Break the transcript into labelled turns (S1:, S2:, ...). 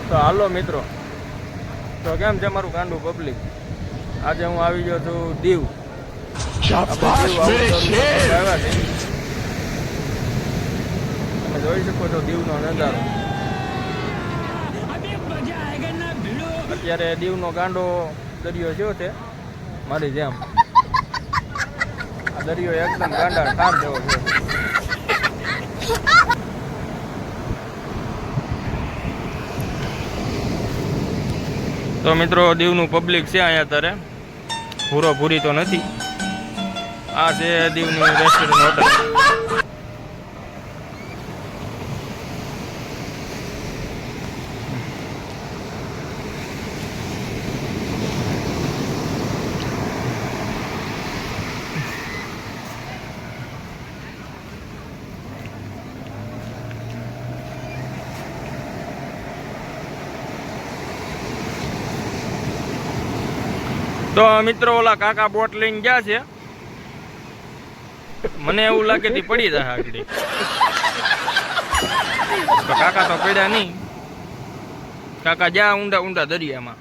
S1: તો હાલો મિત્રો, તો કેમ છે મારું ગાંડું પબ્લિક? આજે હું આવી ગયો છું દીવ. તમે જોઈ શકો છો દીવનો નજારો. અત્યારે દીવનો ગાંડો દરિયો થયો છે મારી જેમ. આ દરિયો એકદમ ગાંડા ઠાર જેવો છે. તો મિત્રો, દીવનું પબ્લિક છે અહીંયા અત્યારે. પૂરો પૂરી તો નથી. આ છે દીવની રેસ્ટોરન્ટ હોટલ. તો મિત્રો, ઓલા કાકા બોટ લઈને ગયા છે. મને એવું લાગે તે પડી જાય આગળ. તો કાકા તો પડ્યા નહીં. કાકા જ્યાં ઊંડા ઊંડા દરિયામાં.